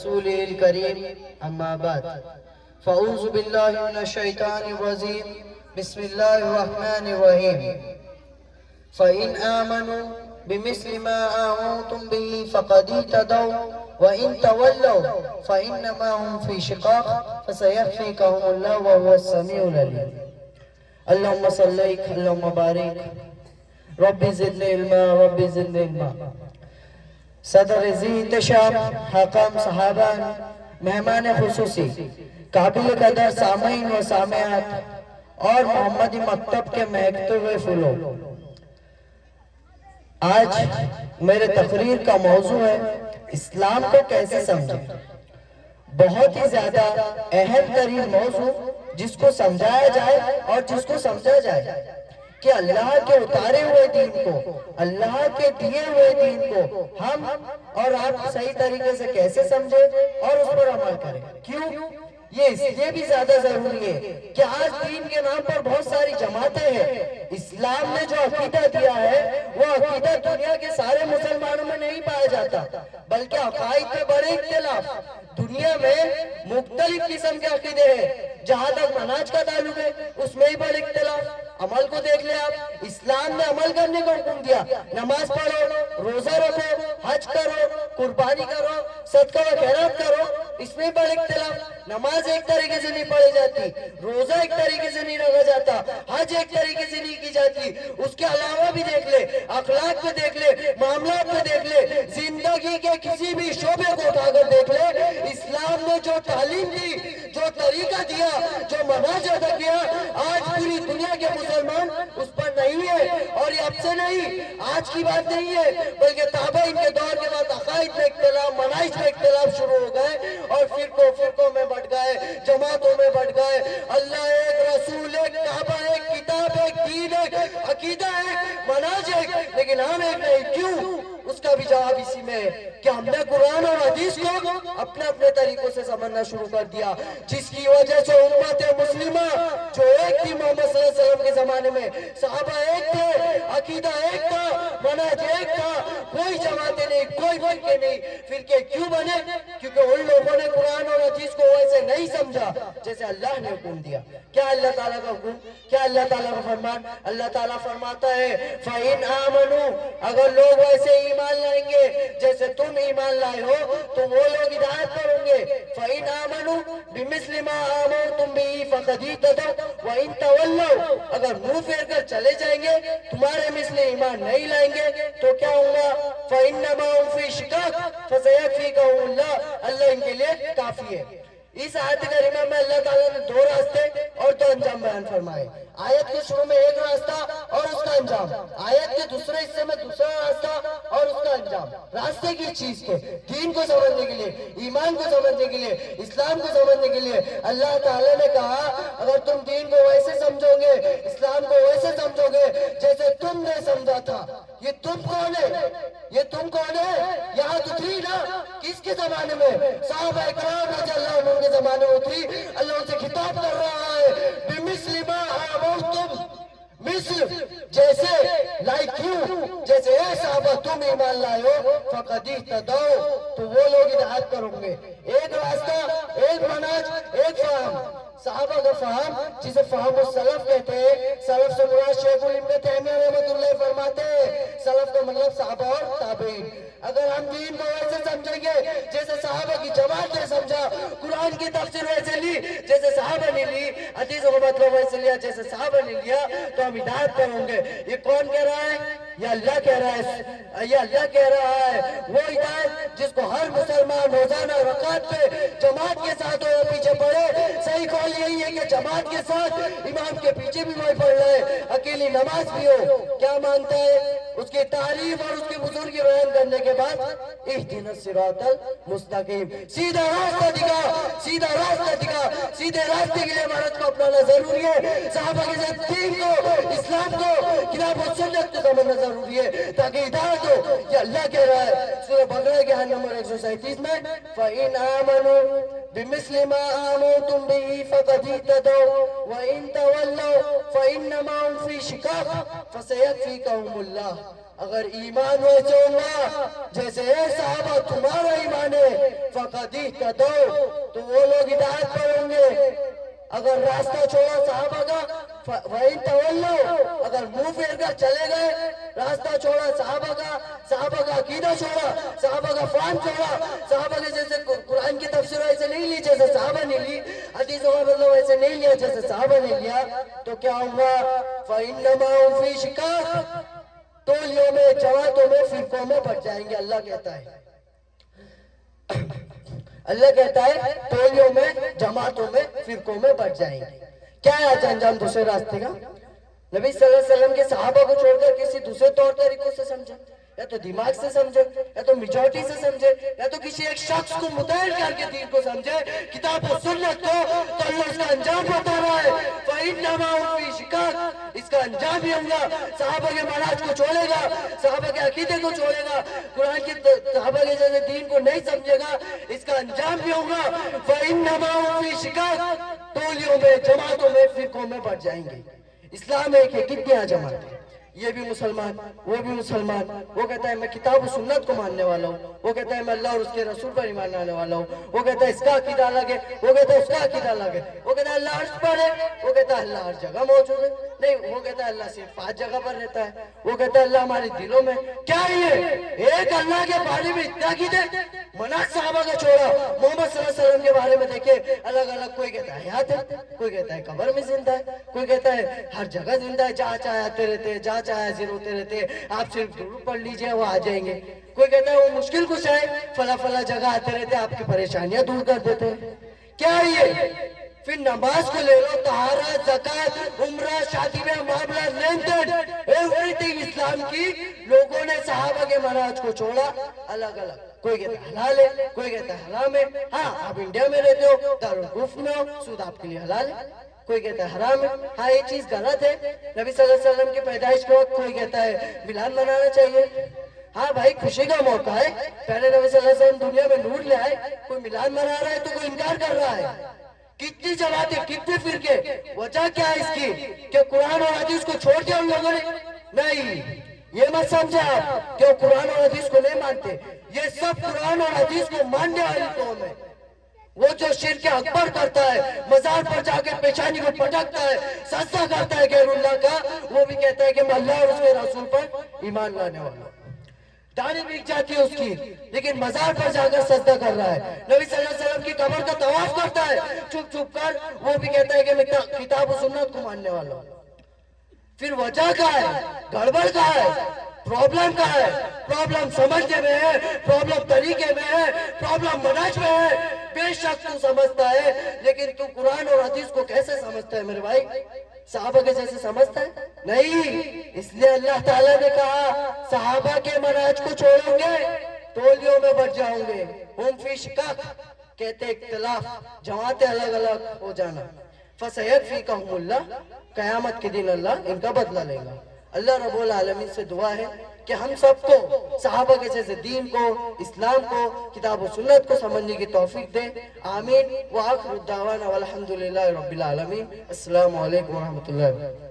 رسوله الكريم أما بعد فأعوذ بالله من الشيطان الرجيم بسم الله الرحمن الرحيم فإن آمنوا بمثل ما آمنتم به فقد اهتدوا وإن تولوا فإنما هم في شقاق فسيكفيكهم الله وهو السميع العليم اللهم صل اللهم بارك رب زدني علما رب زدني علما صدر عزیز تشام حکم صحابان مہمان خصوصی قابل قدر سامعین و سامعات اور محمدی مکتب کے مہکتے ہوئے پھولوں، آج میرے تقریر کا موضوع ہے اسلام کو کیسے سمجھیں۔ بہت ہی زیادہ اہم ترین موضوع جس کو سمجھایا جائے اور جس کو سمجھا جائے کہ اللہ کے اتارے ہوئے دین کو، اللہ کے دیے ہوئے دین کو ہم اور آپ صحیح طریقے سے کیسے سمجھیں اور اس پر عمل کریں۔ کیوں؟ یہ اس لیے بھی زیادہ ضروری ہے کہ آج دین کے نام پر بہت ساری جماعتیں ہیں۔ اسلام نے جو عقیدہ دیا ہے وہ عقیدہ دنیا کے سارے مسلمانوں میں نہیں پایا جاتا، بلکہ عقائد میں بڑے اختلاف دنیا میں مختلف قسم کے عقیدے ہیں۔ جہاں تک منہج کا تعلق ہے اس میں ہی بڑے اختلاف۔ عمل کو دیکھ لیں آپ، اسلام نے عمل کرنے کو حکم دیا، نماز پڑھو، روزہ رکھو، حج کرو، قربانی کرو، صدقہ و خیرات کرو، اس میں بڑے اختلاف۔ نماز ایک طریقے سے نہیں پڑھی جاتی، روزہ ایک طریقے سے نہیں رکھا جاتا، حج ایک طریقے سے نہیں کی جاتی۔ اس کے علاوہ بھی دیکھ لے، اخلاق میں دیکھ لے، معاملات میں دیکھ لے، زندگی کے کسی بھی شعبے کو اٹھا کر دیکھ لے، اسلام نے جو تعلیم دی، جو طریقہ دیا، جو منہج ادا کیا، آج پوری دنیا کے مسلمان اس پر نہیں ہے۔ اور یہ اب سے نہیں، آج کی بات نہیں ہے، بلکہ تابعین کے دور کے بعد عقائد میں اختلاف، منہج میں اختلاف شروع ہو گئے اور فرقوں میں بٹ گئے، جماعتوں میں بٹ گئے۔ اللہ ایک، رسول ایک، کعبہ ایک، کتاب ایک، دین ایک، عقیدہ ایک، منہج ایک، لیکن ہم ایک نہیں۔ کیوں؟ اس کا بھی جواب اسی میں ہے کہ ہم نے قرآن اور حدیث کو اپنے طریقوں سے سمجھنا شروع کر دیا، جس کی وجہ سے امت مسلمہ جو ایک تھی محمد صلی اللہ علیہ وسلم کے زمانے میں، صحابہ ایک تھے، عقیدہ ایک تھا، منہج ایک تھا، کوئی جماعتیں نہیں، کوئی فرقے نہیں۔ فرقے کیوں بنے؟ کیونکہ ان لوگوں نے قرآن اور حدیث کو ویسے نہیں سمجھا جیسے اللہ نے حکم دیا۔ کیا اللہ تعالیٰ کا حکم، کیا اللہ تعالیٰ کا فرمان؟ اللہ تعالیٰ فرماتا ہے فَإِنْ آمَنُوا، اگر لوگ ویسے ایمان لائیں گے جیسے تم ایمان لائے ہو تو وہ لوگ ہدایت پر ہوں گے۔ فَإِنْ آمَنُوا بِمِثْلِ مَا آمَنْتُمْ بِهِ فَقَدْ اهْتَدَوْا وَإِنْ تَوَلَّوْا، اگر منہ پھیر کر چلے جائیں گے، تمہارے مثل ایمان نہیں لائیں گے تو کیا ہوگا؟ فَإِنَّمَا هُمْ فِي شِقَاقٍ فَسَيَكْفِيكَهُمُ اللَّهُ، اللہ ان کے لیے کافی ہے۔ اس آیت کریمہ میں اللہ تعالیٰ نے دو راستے اور دو انجام بیان فرمائے۔ آیت کے شروع میں ایک راستہ اور اس کا انجام، آیت کے دوسرے حصے میں دوسرا راستہ اور اس کا انجام۔ راستے کی چیز کے، دین کو سمجھنے کے لیے، ایمان کو سمجھنے کے لیے، اسلام کو سمجھنے کے لیے اللہ تعالیٰ نے کہا اگر تم دین کو ویسے سمجھو گے، اسلام کو ویسے سمجھو گے جیسے تم نے سمجھا تھا۔ یہ تم کون ہے؟ یہ تم کون ہے؟ یہاں اتری نا، کس کے زمانے میں؟ صحابہ اکرام رضی اللہ عنہ کے زمانے میں اتری۔ اللہ ان سے خطاب کر رہا ہے بِمِثْلِ مَا آمَنْتُمْ، مثل جیسے، لائک یو، جیسے اے صحابہ تم ایمان لائے ہو، فَقَدْ اهْتَدَوْا، تو وہ لوگ ہدایت پر ہوں گے۔ ایک راستہ، ایک منہج، ایک فہم۔ صحابہ کا فہم جسے فہم السلف کہتے ہیں، سلف سے مراد شیخ الاسلام ابن تیمیہ رحمۃ اللہ فرماتے ہیں سلف کا مطلب صحابہ اور تابعین۔ اگر ہم دین کو ویسے سمجھیں گے جیسے صحابہ کی جماعت نے سمجھا، قرآن کی تفسیر ویسے لی جیسے صحابہ نے لی، حدیث کو مطلب ویسے لیا جیسے صحابہ نے لیا، تو ہم ہدایت پر ہوں گے۔ یہ کون کہہ رہا ہے؟ یہ اللہ کہہ رہا ہے، یہ اللہ کہہ رہا ہے۔ وہ ہدایت جس کو ہر مسلمان روزانہ رکعت پہ جماعت کے ساتھ ہو پیچھے پڑھے۔ صحیح قول یہی ہے کہ جماعت کے ساتھ امام کے پیچھے بھی وہی پڑھ رہے، اکیلی نماز بھی ہو۔ کیا مانگتا ہے؟ اس کی تعریف اور اس کی بزرگی بیان کرنے کے بعد اہدنا الصراط المستقیم، سیدھا راستہ دکھا، سیدھا راستہ دکھا۔ سیدھے راستے کے لیے عبادت کو اپنانا ضروری ہے، صحابہ کے ساتھ دین کو، اسلام کو، کتاب و سنت کو سمجھنا ضروری ہے تاکہ ہدایت ہو۔ یہ اللہ کہہ رہا ہے سورہ بقرہ کے آیت نمبر 137 میں فَإِنْ آمَنُوا بِمِثْلِ مَا آمَنْتُمْ بِهِ فَقَدْ اهْتَدَوْا وَإِنْ تَوَلَّوْا فَإِنَّمَا هُمْ فِي شِقَاقٍ فَسَيَكْفِيكَهُمُ اللَّهُ، اگر ایمان ویسے ہوگا جیسے اے صحابہ تمہارا ایمان ہے فقد اہتدوا تو وہ لوگ ہدایت پر ہوں گے. اگر راستہ چھوڑا صحابہ کا وَإِن تَوَلَّوْا اگر منہ پھیر کر چلے گئے راستہ چھوڑا صحابہ کا عقیدہ چھوڑا, صحابہ کا فہم چھوڑا, صحابہ کے جیسے قرآن کی تفسیر ایسے نہیں لی جیسے صحابہ نے لی, حدیثوں کا مطلب ایسے نہیں لیا جیسے صحابہ نے لیا, تو کیا ہوگا فَإِنَّمَا هُمْ فِي شِقَاقٍ تولیوں میں جماعتوں میں فرقوں میں بٹ جائیں گے. اللہ کہتا ہے تولیوں میں جماعتوں میں فرقوں میں بٹ جائیں گے. کیا ہے آج انجام دوسرے راستے کا؟ نبی صلی اللہ علیہ وسلم کے صحابہ کو چھوڑ کر کسی دوسرے طور طریقوں سے سمجھے, یا تو دماغ سے سمجھے, یا تو میجورٹی سے سمجھے, یا تو کسی ایک شخص کو متحد کر کے دین کو سمجھے, کتاب و سنت کو, تو اللہ اس کا انجام بتا رہا ہے فَإِنَّمَا هُمْ فِي شِقَاقٍ اس کا انجام یہ ہوگا صحابہ کے منہج کو چھوڑے گا, صحابہ کے عقیدے کو چھوڑے گا, قرآن کی صحابہ کے جیسے دین کو نہیں سمجھے گا, اس کا انجام یہ ہوگا فَإِنَّمَا هُمْ فِي شِقَاقٍ تولیوں میں جماعتوں میں فرقوں میں بٹ جائیں گے. اسلام ایک ہے, کتنی جماعت ہے, یہ بھی مسلمان وہ بھی مسلمان, وہ کہتا ہے میں کتاب و سنت کو ماننے والا ہوں, وہ کہتا ہے میں اللہ اور اس کے رسول پر ایمان لانے والا ہوں, وہ کہتا ہے اس کا عقیدہ الگ ہے, وہ کہتا ہے اس کا عقیدہ الگ ہے, وہ کہتا ہے اللہ عرش پر ہے, وہ کہتا ہے اللہ ہر جگہ موجود ہے, نہیں وہ کہتا ہے اللہ صرف 5 جگہ پر رہتا ہے, وہ کہتا ہے اللہ ہمارے دلوں میں. کیا یہ ایک اللہ کے بارے میں اتنا عقیدے, منہج صحابہ کا چھوڑا, محمد صلی اللہ علیہ وسلم کے بارے میں دیکھیں الگ الگ, کوئی کہتا ہے حیات ہے, کوئی کہتا ہے قبر میں زندہ ہے, کوئی کہتا ہے ہر جگہ زندہ ہے, جہاں چاہے آتے رہتے ہیں, جہاں چاہے حاضر ہوتے رہتے ہیں, آپ صرف درود پڑھ لیجئے وہ آ جائیں گے, کوئی کہتا ہے وہ مشکل کچھ ہے فلا فلا جگہ آتے رہتے ہیں آپ کی پریشانیاں دور کر دیتے ہیں. کیا یہ پھر نماز کو لے لو, طہارت, زکوٰۃ, عمرہ, شادی میں معاملہ, لین دین, ایوری تھنگ اسلام کی لوگوں نے صحابہ کے منہج کو چھوڑا الگ الگ, کوئی کہتا ہے حلال ہے, کوئی کہتا ہے حرام ہے. ہاں آپ انڈیا میں رہتے ہو, دارالکفر میں ہو, سود آپ کے لیے حلال ہے, کوئی کہتا ہے حرام ہے. ہاں یہ چیز غلط ہے, نبی صلی اللہ علیہ وسلم کی پیدائش کے وقت کوئی کہتا ہے میلاد منانا چاہیے. ہاں بھائی خوشی کا موقع ہے, پہلے نبی صلی اللہ علیہ وسلم دنیا میں نور لے آئے, کوئی میلاد منا رہا ہے تو کوئی انکار کر رہا ہے. کتنی جماعتیں, کتنے فرقے, وجہ کیا ہے اس کی کہ قرآن اور حدیث کو چھوڑ دیا ان لوگوں نے؟ نہیں, یہ مت سمجھے آپ کہ وہ قرآن اور حدیث کو نہیں مانتے, یہ سب قرآن اور حدیث کو ماننے والی قوم ہے. وہ جو شرک اکبر کرتا ہے, مزار پر جا کے پیشانی کو پٹکتا ہے, سجدہ کرتا ہے غیر اللہ کا, وہ بھی کہتا ہے کہ میں اللہ اور اس کے رسول پر ایمان لانے والا ہوں. داڑھی بک جاتی ہے اس کی, لیکن مزار پر جا کر سجدہ کر رہا ہے. نبی صلی اللہ علیہ وسلم کی قبر کا طواف کرتا ہے چھپ چھپ کر, وہ بھی کہتا ہے کہ میں کتاب و سنت کو ماننے والا ہوں. پھر وجہ کا ہے, گڑبڑ کا ہے, پرابلم کا ہے. پرابلم سمجھنے میں ہے, پرابلم طریقے میں ہے, پرابلم منہج میں ہے. بے شک تو سمجھتا ہے, لیکن تو قرآن اور حدیث کو کیسے سمجھتا ہے میرے بھائی؟ صحابہ کے جیسے سمجھتا ہے؟ نہیں. اس لیے اللہ تعالیٰ نے کہا صحابہ کے منہج کو چھوڑیں گے تولیوں میں بٹ جاؤں گے. ہم فی شقاق کہتے اختلاف, جماعتیں الگ الگ ہو جانا. فَسَيَكْفِيكَهُمُ اللَّهُ قیامت کے دن اللہ ان کا بدلہ لے گا. اللہ رب العالمین سے دعا ہے کہ ہم سب کو صحابہ کے جیسے دین کو, اسلام کو, کتاب و سنت کو سمجھنے کی توفیق دے. آمین. وآخر الدعوانا والحمدللہ رب العالمین. السلام علیکم ورحمۃ اللہ.